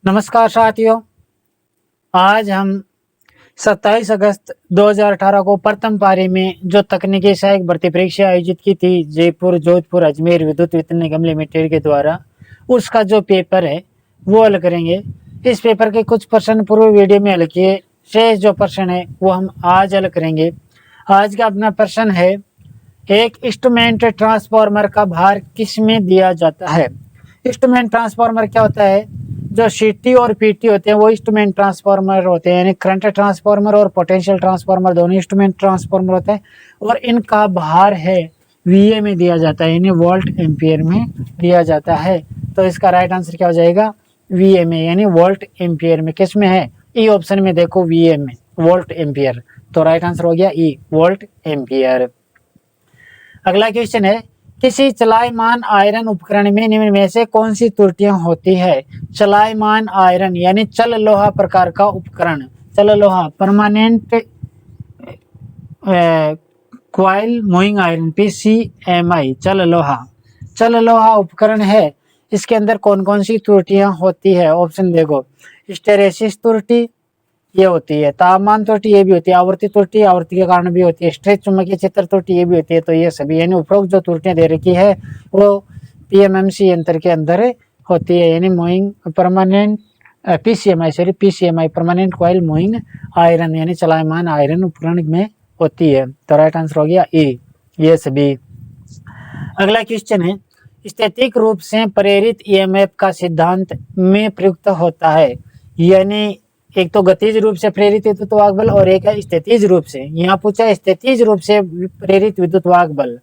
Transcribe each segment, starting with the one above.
नमस्कार साथियों। आज हम 27 अगस्त 2018 को प्रथम पारी में जो तकनीकी सहायक भर्ती परीक्षा आयोजित की थी जयपुर, जोधपुर, अजमेर विद्युत वितरण निगम लिमिटेड के द्वारा, उसका जो पेपर है वो हल करेंगे। इस पेपर के कुछ प्रश्न पूर्व वीडियो में हल किए, शेष जो प्रश्न है वो हम आज हल करेंगे। आज का अपना प्रश्न है, एक इंस्ट्रूमेंट ट्रांसफार्मर का भार किस में दिया जाता है। इंस्ट्रूमेंट ट्रांसफार्मर क्या होता है? जो सीटी और पीटी होते हैं वो इंस्ट्रूमेंट ट्रांसफार्मर होते हैं, यानी करंट ट्रांसफार्मर और पोटेंशियल ट्रांसफार्मर दोनों इंस्ट्रूमेंट ट्रांसफार्मर होते हैं और इनका भार है वीए में दिया जाता है, यानी वोल्ट एम्पियर में दिया जाता है। तो इसका राइट आंसर क्या हो जाएगा? वीए में, यानी वोल्ट एम्पियर में। किस में है? ई ऑप्शन में देखो, वीए में, वोल्ट एम्पियर। तो राइट आंसर हो गया ई, वोल्ट एम्पियर। अगला क्वेश्चन है, किसी चलायमान आयरन उपकरण में निम्न में से कौन सी त्रुटियां होती है। चलायमान आयरन यानी चल लोहा प्रकार का उपकरण, चल लोहा परमानेंट क्वाइल मूविंग आयरन, पीसीएमआई, चल लोहा उपकरण है। इसके अंदर कौन कौन सी त्रुटियां होती है? ऑप्शन देखो, हिस्टेरेसिस त्रुटि ये होती है, तापमान त्रुटि ये भी होती है, आवर्ती त्रुटि आवर्ती के कारण भी होती है, स्ट्रेच चुंबकीय क्षेत्र त्रुटि ये भी होती है। तो ये सभी यानी उपरोक्त जो त्रुटियां दे रखी है वो पीएमएमसी यंत्र के अंदर होती है, यानी moving permanent PCMI permanent coil moving iron यानी चलायमान आयरन उपकरण में होती है। तो राइट आंसर हो गया ए, ये सभी। अगला क्वेश्चन है, स्थैतिक रूप से प्रेरित ईएमएफ का सिद्धांत में प्रयुक्त होता है। यानी एक तो गतिज रूप से प्रेरित विद्युत वाहक बल और एक है स्थितिज रूप से। यहाँ पूछा है स्थितिज रूप से प्रेरित विद्युत वाहक बल।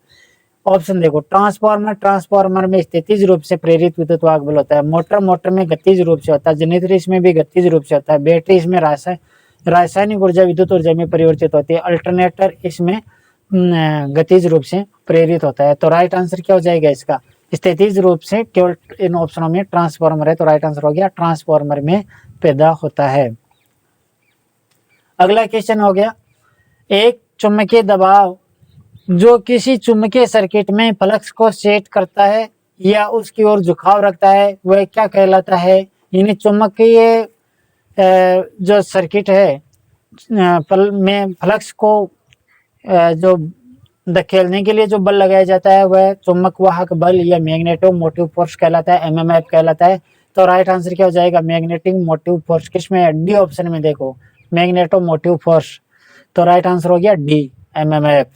ऑप्शन देखो, ट्रांसफार्मर में स्थितिज रूप से प्रेरित विद्युत वाहक बल होता है, मोटर में गतिज रूप से होता है, जनरेटर इसमें भी गतिज रूप से होता है, बैटरी इसमें रासायनिक ऊर्जा विद्युत ऊर्जा में परिवर्तित होती है, अल्टरनेटर इसमें गतिज रूप से प्रेरित होता है। तो राइट आंसर क्या हो जाएगा इसका? स्थितिज रूप से केवल इन ऑप्शनों में ट्रांसफार्मर है, तो राइट आंसर हो गया ट्रांसफार्मर में पैदा होता है। अगला क्वेश्चन हो गया, एक चुंबकीय दबाव जो किसी चुंबकीय सर्किट में फ्लक्स को सेट करता है या उसकी ओर झुकाव रखता है वह क्या कहलाता है। यानी चुंबकीय जो सर्किट है में फ्लक्स को जो धकेलने के लिए जो बल लगाया जाता है वह चुंबक वाहक बल या मैग्नेटो मोटिव फोर्स कहलाता है, एमएमएफ कहलाता है। तो राइट आंसर क्या हो जाएगा? Magnetic motive force. किसमें है? डी ऑप्शन में देखो, मैग्नेटो मोटिव फोर्स। तो राइट आंसर हो गया डी, एमएमएफ।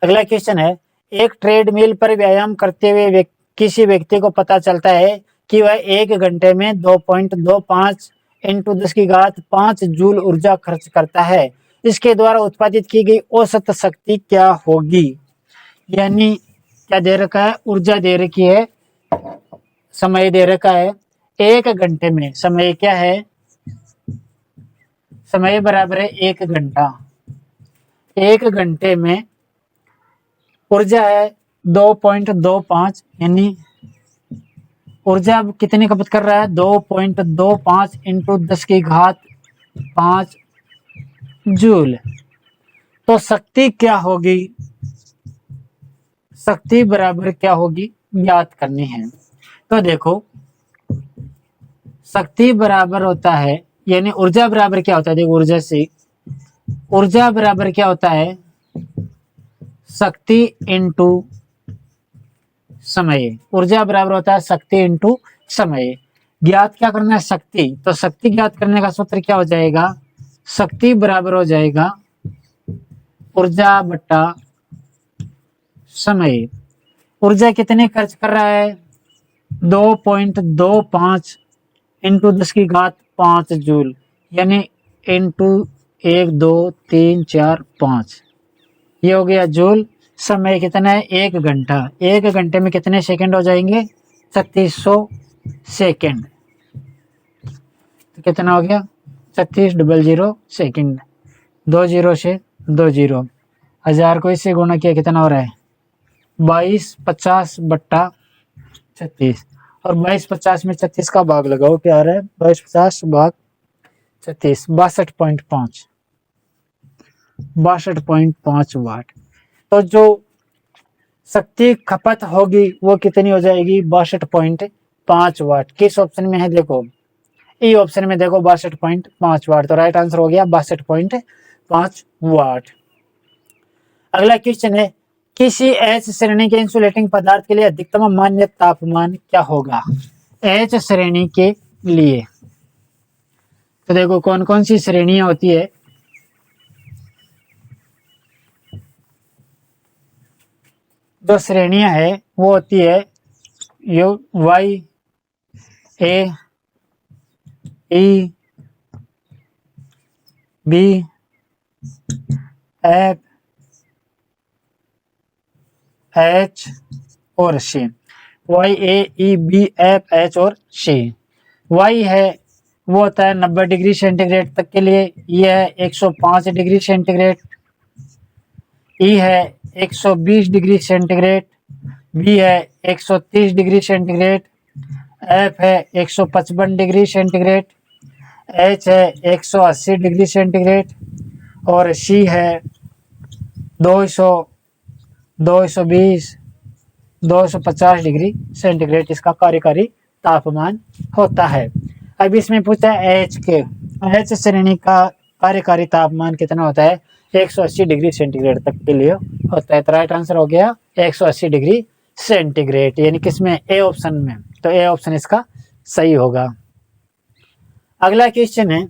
अगला क्वेश्चन है, एक ट्रेडमिल पर व्यायाम करते हुए किसी व्यक्ति को पता चलता है कि वह 1 घंटे में 2.25 इंटू 10⁵ जूल ऊर्जा खर्च करता है। इसके द्वारा उत्पादित की गई औसत शक्ति क्या होगी? यानी क्या दे रखा है? ऊर्जा दे रखी है, समय दे रखा है। 1 घंटे में समय क्या है? समय बराबर है 1 घंटा। 1 घंटे में ऊर्जा है 2.25, यानी ऊर्जा कितनी खपत कर रहा है? 2.25 इंटू 10⁵5 जूल। तो शक्ति क्या होगी? शक्ति बराबर क्या होगी ज्ञात करनी है। तो देखो, शक्ति बराबर होता है, यानी ऊर्जा बराबर क्या होता है? देखो, ऊर्जा बराबर क्या होता है? शक्ति इंटू समय। ऊर्जा बराबर होता है शक्ति इंटू समय। ज्ञात क्या करना है? शक्ति। तो शक्ति ज्ञात करने का सूत्र क्या हो जाएगा? शक्ति बराबर हो जाएगा ऊर्जा बटा समय। ऊर्जा कितने खर्च कर रहा है? 2.25 इंटू 10⁵5 जूल, यानी इंटू 1 2 3 4 5, ये हो गया जूल। समय कितना है? 1 घंटा। 1 घंटे में कितने सेकंड हो जाएंगे? 3600 सेकंड। तो कितना हो गया? 3600 सेकंड। 2 जीरो से 2 जीरो, 1000 को इससे गुणा किया कितना हो रहा है? 2250 बट्टा 36, और 2250 में 36 का भाग लगाओ, क्या आ रहा है? 2250 भाग 36, 62.5 वाट। तो जो शक्ति खपत होगी वो कितनी हो जाएगी? 62.5 5 वाट। किस ऑप्शन में है देखो, ई ऑप्शन में देखो 62.5 वाट। तो राइट आंसर हो गया 62.5 वाट। अगला क्वेश्चन है, किसी एच श्रेणी के इंसुलेटिंग पदार्थ के लिए अधिकतम मान्य तापमान क्या होगा? एच श्रेणी के लिए तो देखो कौन कौन सी श्रेणियां होती है। जो श्रेणियां है वो होती है U Y A E B F H और C. Y A E B F H और सी। वाई है वो होता है 90 डिग्री सेंटीग्रेड तक के लिए, ये है 105 डिग्री सेंटीग्रेड। ई है 120 डिग्री सेंटीग्रेड। बी है 130 डिग्री सेंटीग्रेड। एफ है 155 डिग्री सेंटीग्रेड। एच है 180 डिग्री सेंटीग्रेड और सी है 200 220 250 डिग्री सेंटीग्रेड इसका कार्यकारी तापमान होता है। अब इसमें पूछा है एच श्रेणी का कार्यकारी तापमान कितना होता है? 180 डिग्री सेंटीग्रेड तक के लिए होता है। तो राइट आंसर हो गया 180 डिग्री सेंटीग्रेड, यानी किसमें? ए ऑप्शन में। तो ए ऑप्शन इसका सही होगा। अगला क्वेश्चन है,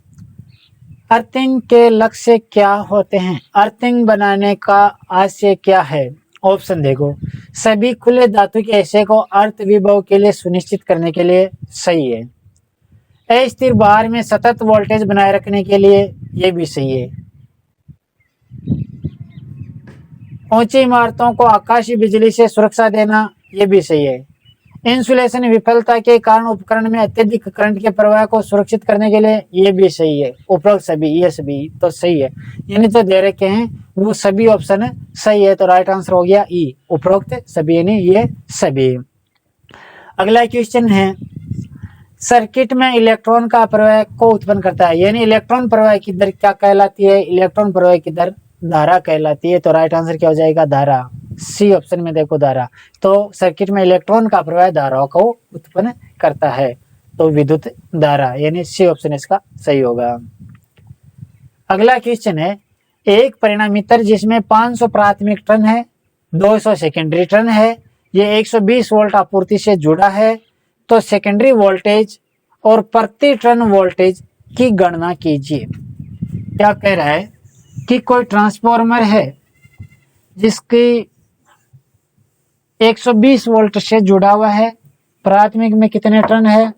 अर्थिंग के लक्ष्य क्या होते हैं? अर्थिंग बनाने का आशय क्या है? ऑप्शन देखो, सभी खुले धातु के हिस्से को अर्थ विभव के लिए सुनिश्चित करने के लिए, सही है। अस्थिर भार में सतत वोल्टेज बनाए रखने के लिए, ये भी सही है। ऊंची इमारतों को आकाशीय बिजली से सुरक्षा देना, ये भी सही है। इंसुलेशन विफलता के कारण उपकरण में अत्यधिक करंट के प्रवाह को सुरक्षित करने के लिए, ये भी सही है। उपरोक्त सभी, ये सभी तो सही है, यानी जो दे रखे हैं वो सभी ऑप्शन सही है। तो राइट आंसर हो गया ई, उपरोक्त सभी, यानी ये सभी। अगला क्वेश्चन है, सर्किट में इलेक्ट्रॉन का प्रवाह को उत्पन्न करता है, यानी इलेक्ट्रॉन प्रवाह की दर क्या कहलाती है? इलेक्ट्रॉन प्रवाह की दर धारा कहलाती है। तो राइट आंसर क्या हो जाएगा? धारा। सी ऑप्शन में देखो धारा। तो सर्किट में इलेक्ट्रॉन का प्रवाह धाराओं को उत्पन्न करता है, तो विद्युत धारा, यानी सी ऑप्शन इसका सही होगा। अगला क्वेश्चन है, एक परिणामीतर जिसमें 500 प्राथमिक टर्न है, 200 सेकेंडरी टर्न है, ये 120 वोल्ट आपूर्ति से जुड़ा है, तो सेकेंडरी वोल्टेज और प्रति टर्न वोल्टेज की गणना कीजिए। क्या कह रहा है कि कोई ट्रांसफॉर्मर है जिसकी 120 वोल्ट से जुड़ा हुआ है, प्राथमिक में कितने टर्न है?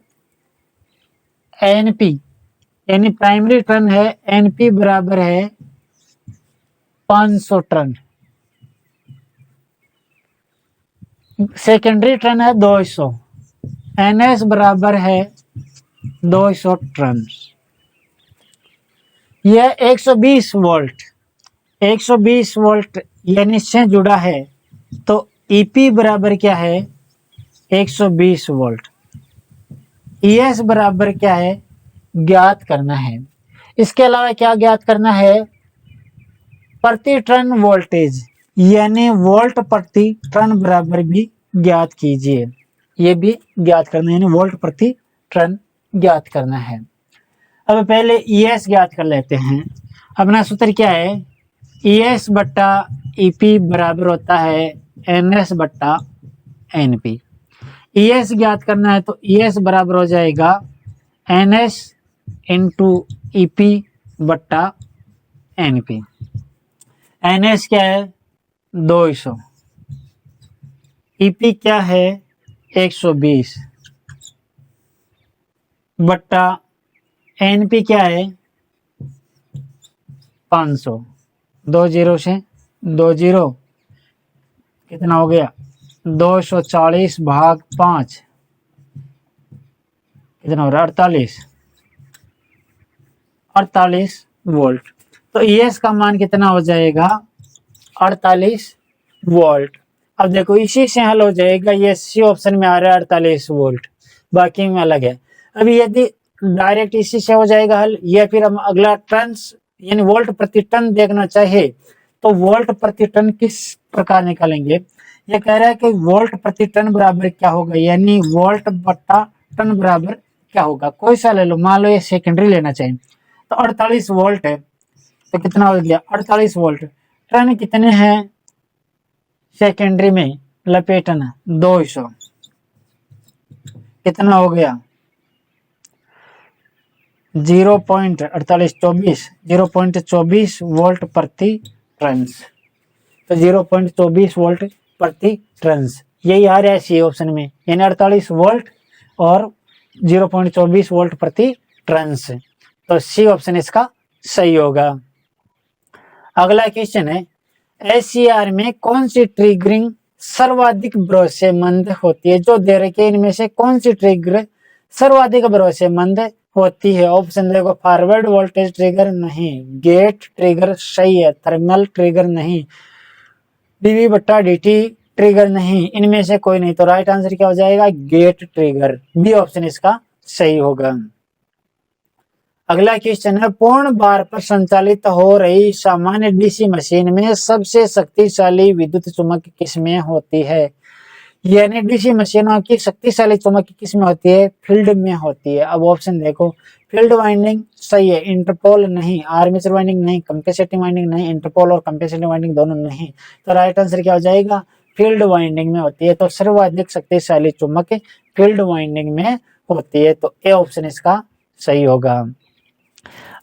एनपी, यानी प्राइमरी टर्न है, एनपी बराबर है 500 टर्न। सेकेंडरी टर्न है 200, एनएस बराबर है 200 टर्न। यह 120 वोल्ट 120 वोल्ट यानी से जुड़ा है, तो ईपी बराबर क्या है? 120 वोल्ट। ईएस बराबर क्या है? ज्ञात करना है। इसके अलावा क्या ज्ञात करना है? प्रति टर्न वोल्टेज, यानी वोल्ट प्रति टर्न बराबर भी ज्ञात कीजिए। ये भी ज्ञात करना है, यानी वोल्ट प्रति टर्न ज्ञात करना है। अब पहले ईएस ज्ञात कर लेते हैं। अपना सूत्र क्या है? ईएस बट्टा ईपी बराबर होता है एनएस बट्टा एनपी। ईएस ज्ञात करना है तो ईएस बराबर हो जाएगा एनएस इंटू ईपी बट्टा एनपी। एनएस क्या है? 200। ईपी क्या है? 120 बट्टा एनपी क्या है? 500। 2 जीरो से 2 जीरो कितना हो गया? 240 भाग 5 कितना हो रहा है? 48 वोल्ट। तो ईएस का मान कितना हो जाएगा? 48 वोल्ट। अब देखो इसी से हल हो जाएगा, ये सी ऑप्शन में आ रहा है 48 वोल्ट, बाकी में अलग है। अभी यदि डायरेक्ट इसी से हो जाएगा हल, या फिर हम अगला टर्न यानी वोल्ट प्रति टन देखना चाहे तो वोल्ट प्रति टन किस प्रकार निकालेंगे? ये कह रहा है कि वोल्ट प्रति टन बराबर क्या होगा, यानी वोल्ट बट्टा टन बराबर क्या होगा। कोई सा ले लो, मान लो ये सेकेंडरी लेना चाहिए, तो 48 वोल्ट है, तो कितना हो गया 48 वोल्ट। टन कितने हैं सेकेंडरी में, लपेटना 200, कितना हो गया 0.4824 वोल्ट प्रति ट्रांस। तो 0.24 वोल्ट प्रति ट्रांस यही आ रहा है सी ऑप्शन में, यानी 48 वोल्ट और 0.24 वोल्ट प्रति ट्रांस। तो सी ऑप्शन इसका सही होगा। अगला क्वेश्चन है, एसीआर में कौन सी ट्रिगरिंग सर्वाधिक भरोसेमंद होती है। जो दे रखे इनमें से कौन सी ट्रिगर सर्वाधिक भरोसेमंद होती है। ऑप्शन देखो, फॉरवर्ड वोल्टेज ट्रिगर नहीं, गेट ट्रिगर सही है, थर्मल ट्रिगर नहीं, डीवी बट्टा डीटी ट्रिगर नहीं, इनमें से कोई नहीं। तो राइट आंसर क्या हो जाएगा, गेट ट्रिगर, बी ऑप्शन इसका सही होगा। अगला क्वेश्चन है, पूर्ण भार पर संचालित हो रही सामान्य डीसी मशीन में सबसे शक्तिशाली विद्युत चुम्बक किसमें होती है। यानी डीसी मशीनों की शक्तिशाली चुम्बक किसमें होती है, फील्ड में होती है। अब ऑप्शन देखो, फील्ड वाइंडिंग सही है, इंटरपोल नहीं, आर्मेचर वाइंडिंग नहीं, कंपेंसेटिंग वाइंडिंग नहीं, इंटरपोल और कंपेंसेटिंग वाइंडिंग दोनों नहीं। तो राइट आंसर क्या हो जाएगा, फील्ड वाइंडिंग में होती है। तो सर्वाधिक शक्तिशाली चुम्बक फील्ड वाइंडिंग में होती है। तो ए ऑप्शन इसका सही होगा।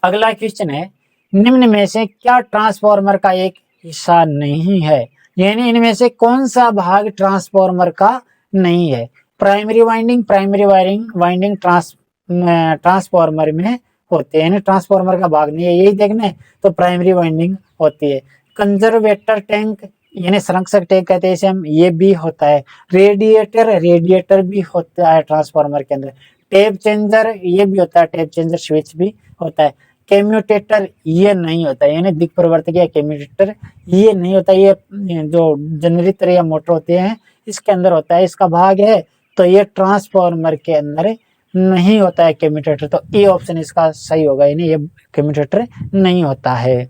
अगला क्वेश्चन है, निम्न में से क्या ट्रांसफार्मर का एक हिस्सा नहीं है। यानी इनमें से कौन सा भाग ट्रांसफार्मर का नहीं है। Primary winding, primary winding transformer में होते हैं, यानी ट्रांसफार्मर का भाग नहीं है, यही देखना है। तो प्राइमरी वाइंडिंग होती है। कंजर्वेटर टैंक यानी संरक्षक टैंक कहते हैं इसे हम, ये भी होता है। रेडिएटर भी होता है ट्रांसफार्मर के अंदर। टेप चेंजर ये भी होता है, टेप चेंजर स्विच भी होता है। कम्यूटेटर ये नहीं होता है, यानी दिक् परिवर्तक या कम्यूटेटर ये नहीं होता। ये जो जनरेटर या मोटर होते हैं इसके अंदर होता है, इसका भाग है। तो ये ट्रांसफार्मर के अंदर नहीं होता है कम्यूटेटर। तो ए ऑप्शन इसका सही होगा, यानी ये कम्यूटेटर नहीं होता है।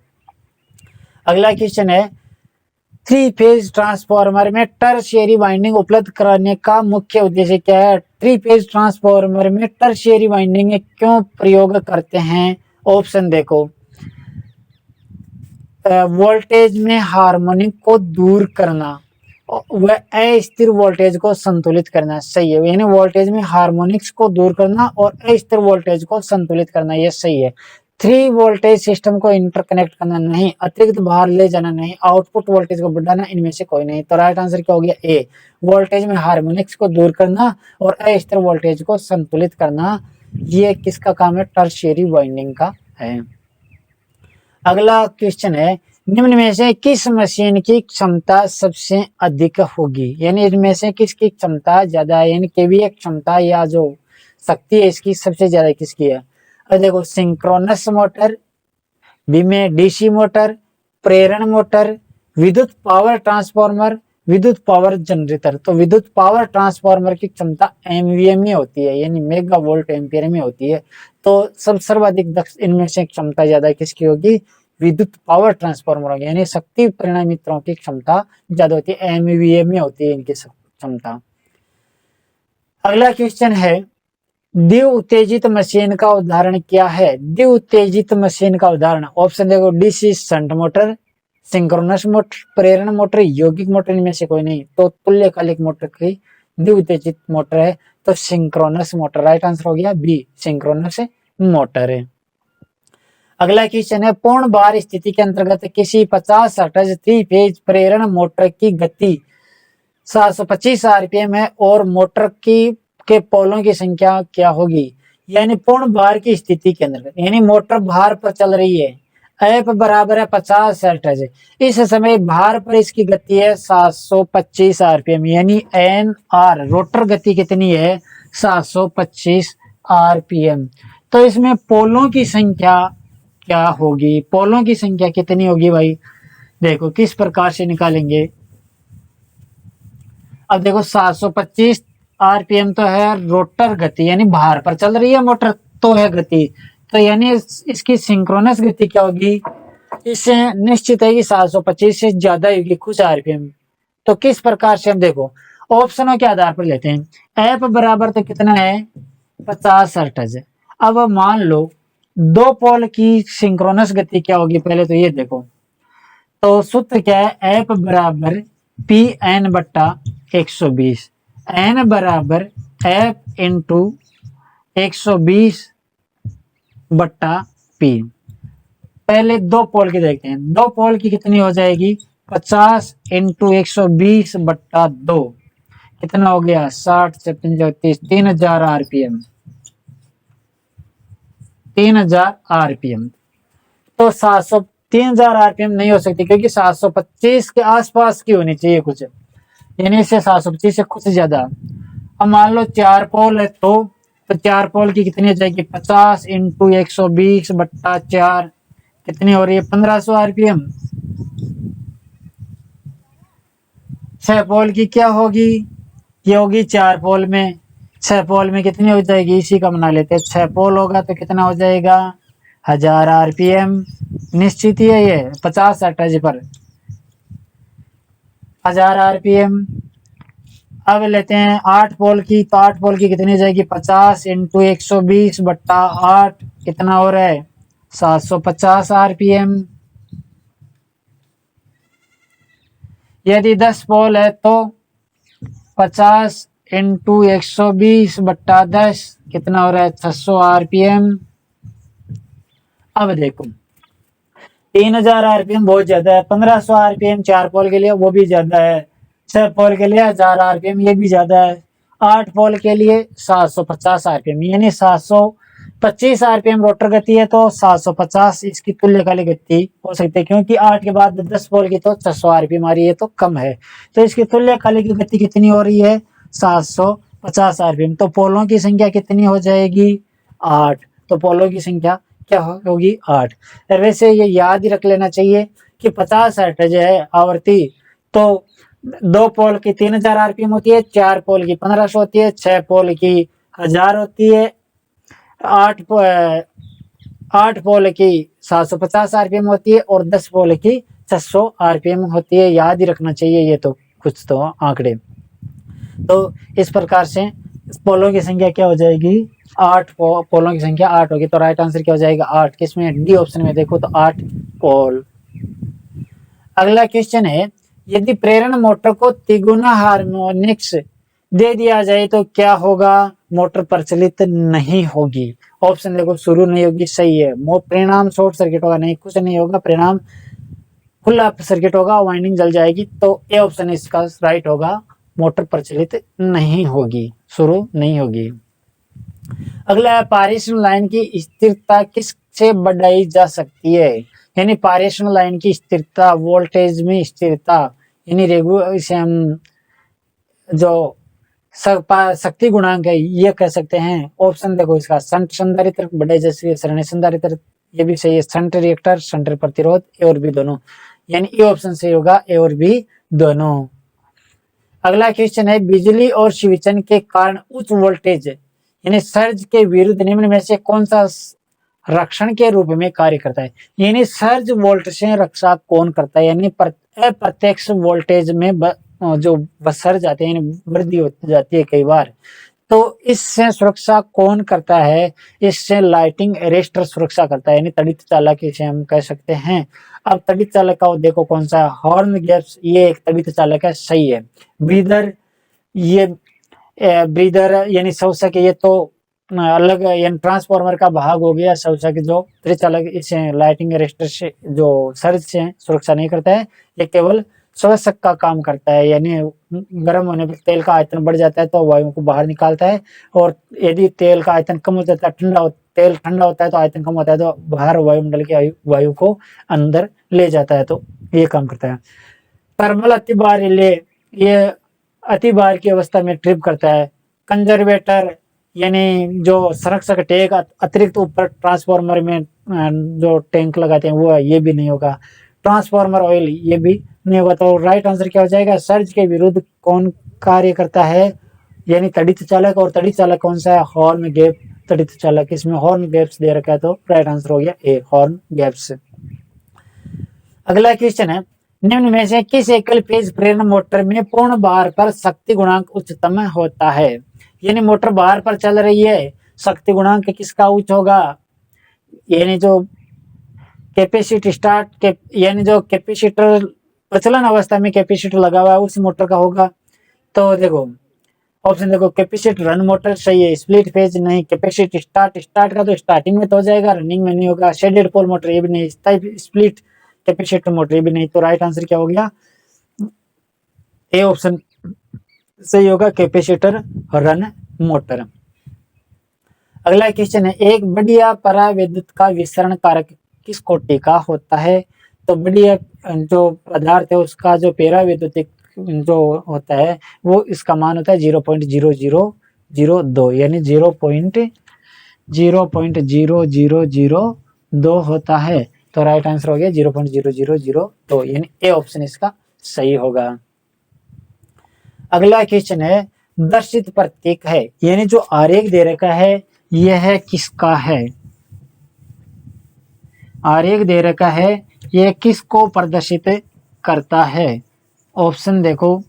अगला क्वेश्चन है, 3 फेज ट्रांसफार्मर में टर्शियरी वाइंडिंग उपलब्ध कराने का मुख्य उद्देश्य क्या है। 3 फेज ट्रांसफार्मर में टर्शियरी वाइंडिंग क्यों प्रयोग करते हैं। ऑप्शन देखो, वोल्टेज में हार्मोनिक को दूर करना, वह अस्थिर वोल्टेज को संतुलित करना, सही है। यानी वोल्टेज में हार्मोनिक्स को दूर करना और अस्थिर वोल्टेज को संतुलित करना, यह सही है। 3 वोल्टेज सिस्टम को इंटरकनेक्ट करना नहीं, अतिरिक्त भार ले जाना नहीं, आउटपुट वोल्टेज को बढ़ाना, इनमें से कोई नहीं। तो राइट आंसर क्या हो गया, ए, वोल्टेज में हार्मोनिक्स को दूर करना और अस्थिर वोल्टेज को संतुलित करना, ये किसका काम है, टर्शियरी वाइंडिंग का है। अगला क्वेश्चन है, निम्न में से किस मशीन की क्षमता सबसे अधिक होगी। यानी इनमें से किसकी क्षमता ज्यादा है, यानी केवीए क्षमता या जो शक्ति है इसकी सबसे ज्यादा किसकी है। और देखो, सिंक्रोनस मोटर, बी में डीसी मोटर, प्रेरण मोटर, विद्युत पावर ट्रांसफार्मर, विद्युत पावर जनरेटर। तो विद्युत पावर ट्रांसफार्मर की क्षमता एमवीए में होती है, यानी मेगा वोल्ट एम्पियर में होती है। तो सर्वाधिक दक्ष इनमें से क्षमता ज्यादा किसकी होगी, विद्युत पावर ट्रांसफार्मर होगी, यानी शक्ति परिणामित्रों की क्षमता ज्यादा होती है, एमवीए में होती है इनकी क्षमता। अगला क्वेश्चन है, द्वि उत्तेजित मशीन का उदाहरण क्या है। द्वि उत्तेजित मशीन का उदाहरण, ऑप्शन देखो, DC shunt motor, synchronous motor, प्रेरण मोटर, यौगिक मोटर, इनमें से कोई नहीं। तो तुल्यकालिक मोटर की द्वि उत्तेजित मोटर है, तो सिंक्रोनस मोटर। राइट आंसर हो गया बी, सिंक्रोनस मोटर है। अगला क्वेश्चन है, पूर्ण भार स्थिति के अंतर्गत किसी 50 हर्ट्ज 3 फेज प्रेरण मोटर की गति 725 आरपीएम है और मोटर की के पोलों की संख्या क्या होगी। यानी पूर्ण भार की स्थिति के अंदर, यानी मोटर भार पर चल रही है, एफ बराबर है 50 हर्ट्ज, इस समय भार पर इसकी गति है 725 आरपीएम, यानी एन आर रोटर गति कितनी है 725 आरपीएम। तो इसमें पोलों की संख्या क्या होगी, पोलों की संख्या कितनी होगी भाई। देखो किस प्रकार से निकालेंगे। अब देखो 725 आरपीएम तो है रोटर गति, यानी भार पर चल रही है मोटर, तो है गति। तो यानी इसकी सिंक्रोनस गति क्या होगी, इससे निश्चित है कि 725 से ज्यादा होगी कुछ आरपीएम, तो किस प्रकार से हम देखो ऑप्शनों के आधार पर लेते हैं। एफ बराबर तो कितना है 50 हर्ट्ज। अब मान लो दो पोल की सिंक्रोनस गति क्या होगी, पहले तो ये देखो। तो सूत्र क्या है, एफ बराबर पी एन बट्टा 120, एन बराबर एफ इंटू 120 बट्टा पी। पहले दो पोल की देखते हैं, दो पोल की कितनी हो जाएगी 50 इंटू 120 बट्टा 2, कितना हो गया 60 से 35, 3000 आरपीएम, 3000 आरपीएम। तो 700 3000 आरपीएम नहीं हो सकती क्योंकि 725 के आसपास की होनी चाहिए कुछ, यानी से 725 से कुछ ज्यादा। अब मान लो चार पोल है तो चार पोल की कितनी हो जाएगी 50 इंटू 120 बट्टा 4, कितनी हो रही है 1500 आरपीएम। छह पोल की क्या होगी, ये होगी चार पोल में, छह पोल में कितनी हो जाएगी, इसी का बना लेते हैं। छह पोल होगा तो कितना हो जाएगा 1000 आरपीएम, निश्चित ही है ये 50 हर्ट्ज पर 1000 आरपीएम। अब लेते हैं आठ पोल की, तो आठ पोल की कितनी हो जाएगी 50 इंटू 120 बट्टा 8, कितना हो रहा है 750 आरपीएम। यदि 10 पोल है तो 50 इंटू 120 बट्टा 10, कितना हो रहा है 600 आरपीएम। अब देखो 3000 आरपीएम बहुत ज्यादा है, 1500 आरपीएम चार पोल के लिए वो भी ज्यादा है, छह पोल के लिए 1000 आरपीएम ये भी ज्यादा है, आठ पोल के लिए 750 आरपीएम, यानी 725 आरपीएम रोटर गति है तो 750 इसकी तुल्यकालिक गति हो सकती है, क्योंकि 8 के बाद 10 पोल की तो 600 आरपीएम आ रही है तो कम है, तो इसकी तुल्यकालिक गति कितनी हो रही है 750 आरपीएम। तो पोलों की संख्या कितनी हो जाएगी 8, तो पोलों की संख्या क्या होगी 8। वैसे ये याद ही रख लेना चाहिए कि 50 हर्ट्ज है आवृत्ति, तो दो पोल की 3000 आरपीएम होती है, चार पोल की 1500 होती है, छह पोल की 1000 होती है, आठ पोल की 750 आरपीएम होती है और 10 पोल की 600 आरपीएम होती है। याद ही रखना चाहिए ये तो कुछ तो आंकड़े। तो इस प्रकार से पोलों की संख्या क्या हो जाएगी 8, पोलों की संख्या 8 होगी, तो राइट आंसर क्या हो जाएगा 8, किसमें डी ऑप्शन में देखो तो 8 पोल। अगला क्वेश्चन है, यदि प्रेरण मोटर को तिगुना हार्मोनिक्स दे दिया जाए तो क्या होगा, मोटर प्रचलित नहीं होगी। ऑप्शन देखो, शुरू नहीं होगी सही है, परिणाम शॉर्ट सर्किट होगा, नहीं कुछ नहीं होगा, परिणाम खुला सर्किट होगा, वाइंडिंग जल जाएगी, तो ए ऑप्शन इसका राइट होगा, मोटर प्रचलित नहीं होगी, शुरू नहीं होगी। अगला है, पारेषण लाइन की स्थिरता किससे बढ़ाई जा सकती है, यानी पारेषण लाइन की स्थिरता, वोल्टेज में स्थिरता, यानी इसे हम जो शक्ति गुणांक है ये कह सकते हैं। ऑप्शन देखो इसका, शंट संधारित्र बढ़ाई जा सकती है, सरणि संधारित्र ये भी सही है, शंट रिएक्टर, शंट प्रतिरोध, ए और बी दोनों, यानी ए ऑप्शन सही होगा, ए और बी दोनों। अगला क्वेश्चन है, बिजली और स्विचन के कारण उच्च वोल्टेज यानी सर्ज के विरुद्ध निम्न में से कौन सा रक्षण के रूप में कार्य करता है, यानी सर्ज वोल्ट से रक्षा कौन करता है, यानी अप्रत्यक्ष वोल्टेज में जो सर्ज जाते हैं वृद्धि हो जाती है कई बार, तो इससे सुरक्षा कौन करता है, इससे लाइटिंग अरेस्टर सुरक्षा करता है, यानी तड़ित चालक इसे हम कह सकते हैं। अब तड़ित चालक का देखो कौन सा, हॉर्न गैप्स ये एक तड़ित चालक है, सही है। ब्रीदर, ये ब्रीदर यानी शोषक, ये तो अलग यानी ट्रांसफार्मर का भाग हो गया शोषक, जो त्रिचालक इसे लाइटिंग अरेस्टर से जो सर्ज से सुरक्षा नहीं करता है, ये केवल शोषक का काम करता है, यानी गर्म होने पर तेल का आयतन बढ़ जाता है तो वायु को बाहर निकालता है, और यदि तेल का आयतन कम हो जाता है, तेल ठंडा होता है तो आयतन कम होता है तो बाहर वायुमंडल के वायु को अंदर ले जाता है, तो ये काम करता है। थर्मल अतिभार रिले, ये अतिभार की अवस्था में ट्रिप करता है। कंजर्वेटर यानी जो संरक्षक टैंक अतिरिक्त ऊपर ट्रांसफार्मर में जो टैंक लगाते हैं वो, ये भी नहीं होगा। ट्रांसफार्मर ऑयल ये भी नहीं होगा, तो राइट आंसर क्या हो जाएगा, सर्ज के विरुद्ध कौन कार्य करता है, यानी तड़ित चालक, और तड़ित चालक कौन सा है, हॉर्न गैप तड़ित चालक, इसमें हॉर्न गैप्स दे रखा है, तो राइट आंसर हो गया ए, हॉर्न गैप्स। अगला क्वेश्चन है, निम्न में से किस एकल फेज प्रेरण मोटर में पूर्ण भार पर शक्ति गुणांक उच्चतम होता है? यानी मोटर भार पर चल रही है, शक्ति गुणांक किसका उच्च होगा? यानी जो कैपेसिटी यानी जो कैपेसिटर प्रचलन अवस्था में कैपेसिटर लगा हुआ है उस मोटर का होगा। तो देखो ऑप्शन देखो, कैपेसिटर रन मोटर सही है, स्प्लिट फेज नहीं, कैपेसिटी स्टार्ट का तो स्टार्टिंग में तो हो जाएगा, रनिंग में नहीं होगा, शेडेड पोल मोटर ये भी नहीं, स्प्लिट कैपेसिटर मोटर ये भी नहीं। तो राइट आंसर क्या हो गया? ए ऑप्शन सही होगा, कैपेसिटर रन मोटर। अगला क्वेश्चन है, एक बढ़िया परावैद्युत का विसरण कारक किस कोटि का होता है? तो बढ़िया जो पदार्थ है उसका जो पेरावैद्युतिक जो होता है वो इसका मान होता है 0.0002 यानी 0.0002 होता है। तो राइट आंसर हो गया 0.0002 यानी ए ऑप्शन इसका सही होगा। अगला क्वेश्चन है, दर्शित प्रतीक है यानी जो आरेख दे रखा है यह किसका है? आरेख दे रखा है, यह किसको प्रदर्शित करता है? ऑप्शन देखो,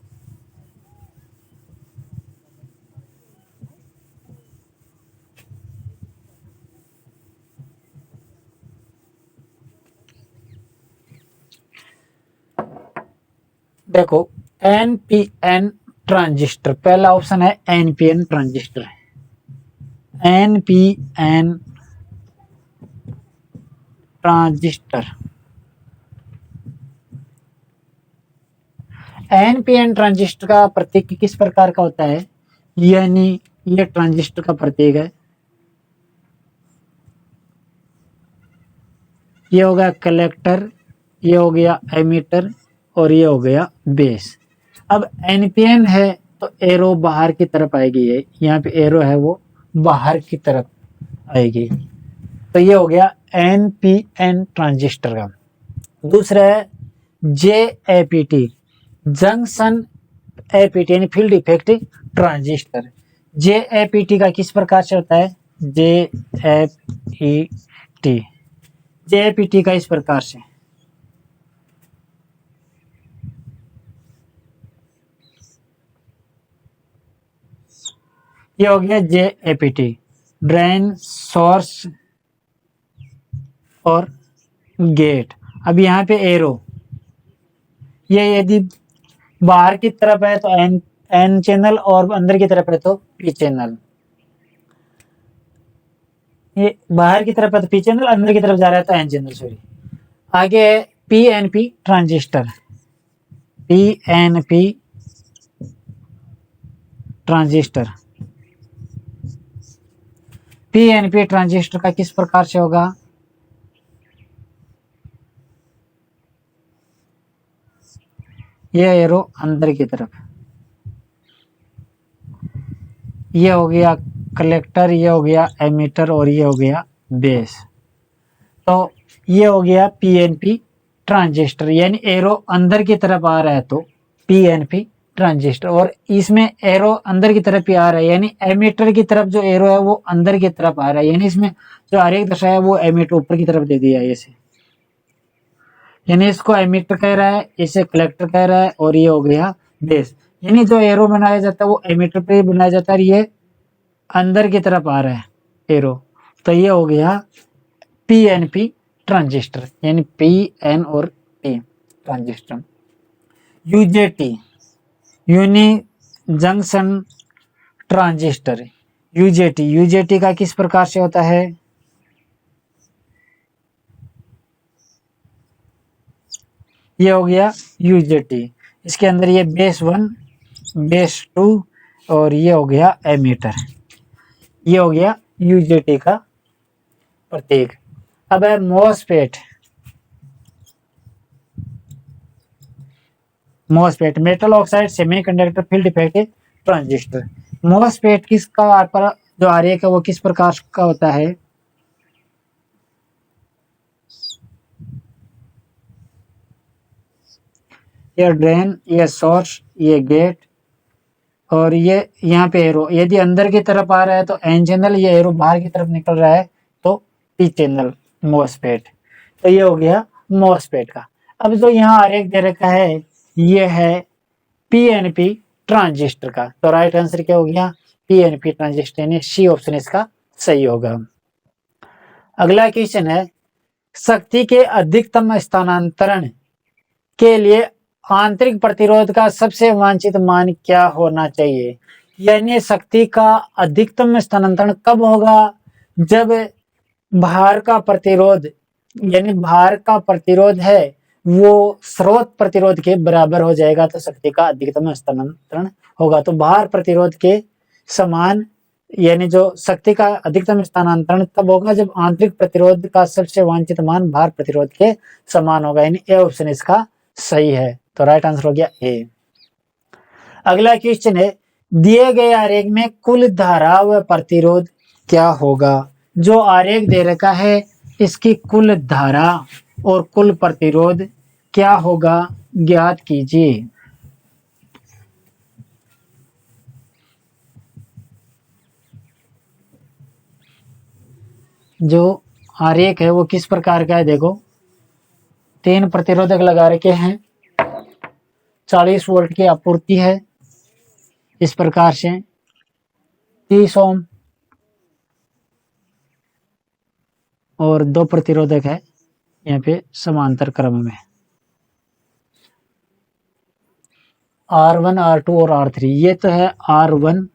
देखो एनपीएन ट्रांजिस्टर, पहला ऑप्शन है NPN transistor. NPN transistor, NPN transistor का प्रतीक किस प्रकार का होता है? यानी ये ट्रांजिस्टर का प्रतीक है, ये हो गया कलेक्टर, ये हो गया एमीटर और ये हो गया बेस। अब एनपीएन है तो एरो बाहर की तरफ आएगी, ये यहाँ पे एरो है वो बाहर की तरफ आएगी। तो ये हो गया एनपीएन ट्रांजिस्टर का। दूसरा है जेएपीटी, जंक्शन एपीटी यानी फील्ड इफेक्ट ट्रांजिस्टर। जेएपीटी का किस प्रकार से होता है? जेएपीटी का इस प्रकार से, ये हो गया जेएपीटी, ड्रेन, सोर्स और गेट। अब यहाँ पे एरो, ये यदि बाहर की तरफ है तो एन चैनल और अंदर की तरफ है तो पी चैनल। ये बाहर की तरफ है तो पी चैनल, अंदर की तरफ जा रहा है तो एन चैनल, सॉरी। आगे है PNP transistor. PNP transistor, PNP transistor का किस प्रकार से होगा? ये एरो अंदर की तरफ, ये हो गया कलेक्टर, ये हो गया एमीटर और ये हो गया बेस। तो ये हो गया पीएनपी ट्रांजिस्टर, यानी एरो अंदर की तरफ आ रहा है तो पीएनपी ट्रांजिस्टर, और इसमें एरो अंदर की तरफ ही आ रहा है यानी एमीटर की तरफ जो एरो है वो अंदर की तरफ आ रहा है, यानी इसमें जो आरेख दर्शाया है वो एमीटर ऊपर की तरफ दे दिया है ऐसे, यानी इसको एमीटर कह रहा है, इसे कलेक्टर कह रहा है और ये हो गया बेस। यानी जो एरो बनाया जाता है वो एमीटर पे बनाया जाता है, ये अंदर की तरफ आ रहा है एरो। तो ये हो गया पीएनपी ट्रांजिस्टर, यानी पीएन और P transistor. UJT, unijunction transistor, UJT का किस प्रकार से होता है? ये हो गया यूजेटी, इसके अंदर ये बेस 1, बेस 2 और ये हो गया एमीटर, ये हो गया यूजेटी का प्रतीक। अब है MOSFET, MOSFET metal oxide semiconductor field effect transistor. MOSFET किसका पर जो आरेख है वो किस प्रकार का होता है? ये ड्रेन, ये सोर्स, ये गेट और ये यहाँ पे एरो, यदि अंदर की तरफ आ रहा है तो एन चैनल, ये एरो बाहर की तरफ निकल रहा है तो पी चैनल मॉसफेट। तो ये हो गया मॉसफेट का। अब जो यहाँ आरेख दे रखा है ये है पीएनपी ट्रांजिस्टर का, तो राइट आंसर क्या हो गया? पीएनपी ट्रांजिस्टर, यानी सी ऑप्शन इसका सही होगा। अगला क्वेश्चन है, शक्ति के अधिकतम स्थानांतरण के लिए आंतरिक प्रतिरोध का सबसे वांछित मान क्या होना चाहिए? यानी शक्ति का अधिकतम स्थानांतरण कब होगा? जब भार का प्रतिरोध, यानी भार का प्रतिरोध है वो स्रोत प्रतिरोध के बराबर हो जाएगा तो शक्ति का अधिकतम स्थानांतरण होगा। तो भार प्रतिरोध के समान, यानी जो शक्ति का अधिकतम स्थानांतरण तब होगा जब आंतरिक प्रतिरोध का सबसे वांछित मान भार प्रतिरोध के समान होगा, यानी ए ऑप्शन इसका सही है। तो राइट आंसर हो गया ए। अगला क्वेश्चन है, दिए गए आरेख में कुल धारा व प्रतिरोध क्या होगा? जो आरेख दे रखा है इसकी कुल धारा और कुल प्रतिरोध क्या होगा, ज्ञात कीजिए। जो आरेख है वो किस प्रकार का है? देखो, 3 प्रतिरोधक लगा रखे हैं, 40 वोल्ट की आपूर्ति है इस प्रकार से, 30 ओम और 2 प्रतिरोधक है यहाँ पे समांतर क्रम में, R1, R2 और R3। ये तो है R1,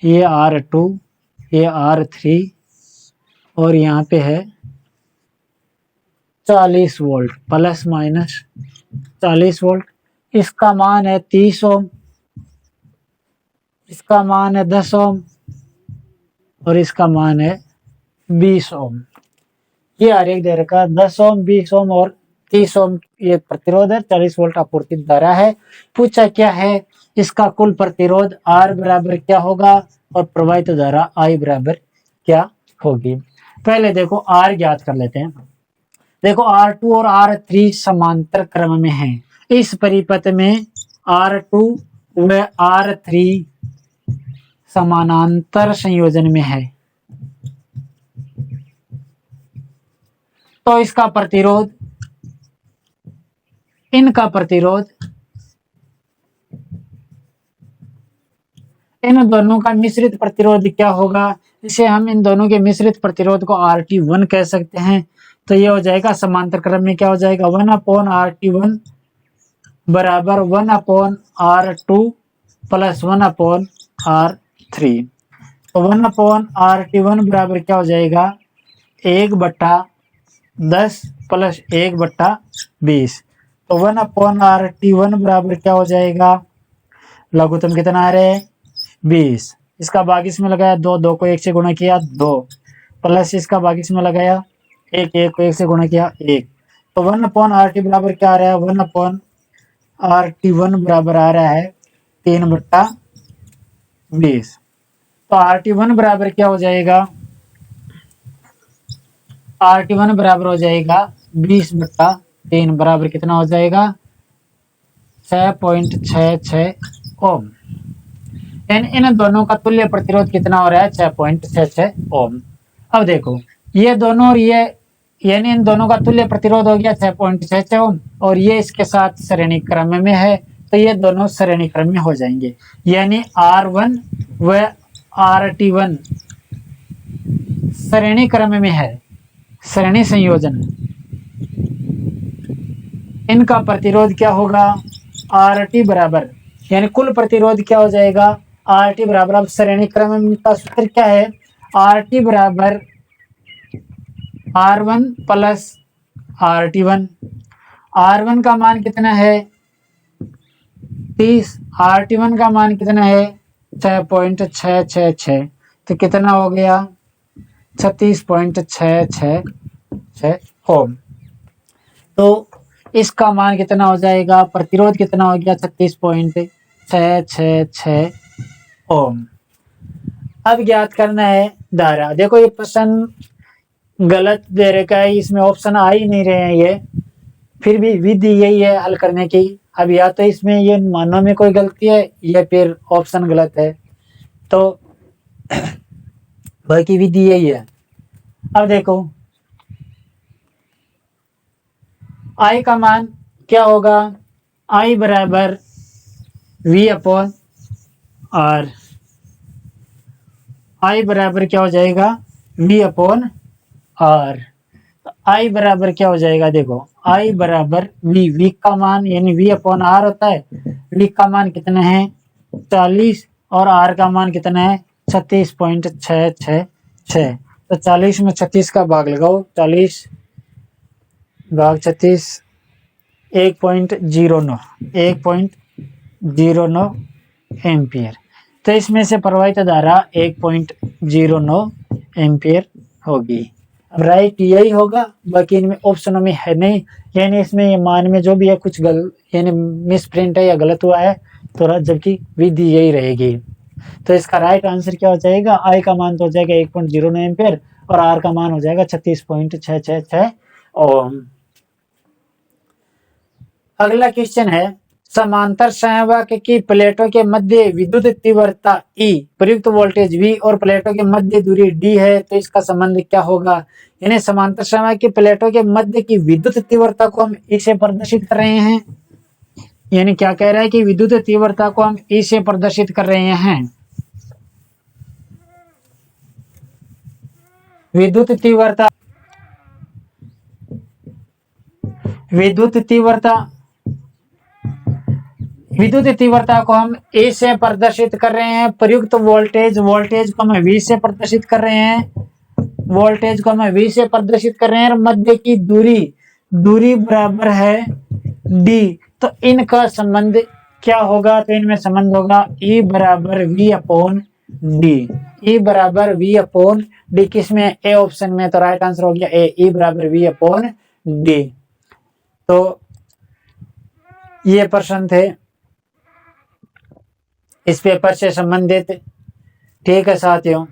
ये R2, ये R3 और यहाँ पे है 40 वोल्ट प्लस माइनस 40 वोल्ट। इसका मान है 30 ओम, इसका मान है 10 ओम और इसका मान है 20 ओम। ये आरेख दे रखा है, 10 ओम, 20 ओम और 30 ओम ये प्रतिरोध है, 40 वोल्ट आपूर्ति धारा है। पूछा क्या है, इसका कुल प्रतिरोध R बराबर क्या होगा और प्रवाहित धारा I बराबर क्या होगी। पहले देखो R ज्ञात कर लेते हैं। देखो R2 और R3 समांतर क्रम में हैं। इस परिपथ में R2 व R3 समानांतर संयोजन में है, तो इसका प्रतिरोध, इनका प्रतिरोध, इन दोनों का मिश्रित प्रतिरोध क्या होगा? इसे हम इन दोनों के मिश्रित प्रतिरोध को RT1 कह सकते हैं। तो ये हो जाएगा समांतर क्रम में क्या हो जाएगा, 1/RT1 बराबर 1/R2 प्लस 1/R3। तो 1/RT1 बराबर क्या हो जाएगा, 1/10 प्लस 1/20। तो 1/RT1 बराबर क्या हो जाएगा, लघुत्तम कितना आ रहा है 20। इसका भाग इसमें लगाया 2, 2 को 1 से गुणा किया 2, प्लस इसका भाग इसमें लगाया 1, 1 को 1 से गुणा किया 1। तो 1/RT बराबर क्या आ रहा है, 1/RT1 बराबर आ रहा है 3/20। तो RT1 बराबर क्या हो जाएगा, RT1 बराबर हो जाएगा 20/3 बराबर कितना हो जाएगा, 6.66 ओम। इन दोनों का तुल्य प्रतिरोध कितना हो रहा है, 6.66 ओम। अब देखो ये दोनों और ये, यानी इन दोनों का तुल्य प्रतिरोध हो गया 6.66 ओम और ये इसके साथ श्रेणी क्रम में है, तो ये दोनों श्रेणी क्रम में हो जाएंगे, यानी R1 व RT1 श्रेणी क्रम में है, श्रेणी संयोजन। इनका प्रतिरोध क्या होगा, RT बराबर, यानी कुल प्रतिरोध क्या हो जाएगा, RT बराबर, अब श्रेणी क्रम का सूत्र क्या है, RT बराबर R1 प्लस RT1। R1 का मान कितना है 30, RT1 का मान कितना है 6.666, तो कितना हो गया 36.666 ओम। तो इसका मान कितना हो जाएगा, प्रतिरोध कितना हो गया 36.666 ओम। अब ज्ञात करना है धारा। देखो ये प्रश्न गलत दे रखा है, इसमें ऑप्शन आ ही नहीं रहे हैं ये, फिर भी विधि यही है हल करने की। अब या तो इसमें ये मानों में कोई गलती है या फिर ऑप्शन गलत है, तो बाकी विधि यही है। अब देखो I का मान क्या होगा, I बराबर V अपॉन R, I बराबर क्या हो जाएगा, V अपॉन R। तो I बराबर क्या हो जाएगा, देखो I बराबर V का मान यानी V अपॉन R होता है, V का मान कितना है 40 और R का मान कितना है 36.666। तो 40 में 36 का भाग लगाओ, 40 भाग 36 1.09 एम्पियर। तो इसमें से प्रवाहित धारा 1.09 एम्पियर होगी। अब राइट यही होगा, बाकी इनमें ऑप्शनों में है नहीं, यानी इसमें ये मान में जो भी है कुछ यानी मिस प्रिंट है या गलत हुआ है, तो जबकि विधि यही रहेगी। तो इसका राइट आंसर क्या हो जाएगा, आई का मान तो हो जाएगा 1.09 एम्पियर और आर का मान हो जाएगा 36.666 ओम। अगला क्वेश्चन है, समांतर संवाहक की प्लेटों के मध्य विद्युत तीव्रता E, प्रयुक्त वोल्टेज V और प्लेटों के मध्य दूरी D है, तो इसका संबंध क्या होगा। यानी समांतर संवाहक की प्लेटों के मध्य की विद्युत तीव्रता को हम E से प्रदर्शित कर रहे हैं, यानी क्या कह रहा है कि विद्युत तीव्रता को हम E से प्रदर्शित कर रहे हैं। विद्युत तीव्रता को हम ए से प्रदर्शित कर रहे हैं, प्रयुक्त वोल्टेज को हम V से प्रदर्शित कर रहे हैं, और मध्य की दूरी बराबर है D। तो इनका संबंध क्या होगा, तो इनमें संबंध होगा E बराबर V अपॉन D, किसमें, ए ऑप्शन में, तो राइट आंसर हो गया ए, E बराबर V अपॉन D। तो ये प्रश्न थे इस पेपर से संबंधित। ठीक है साथियों।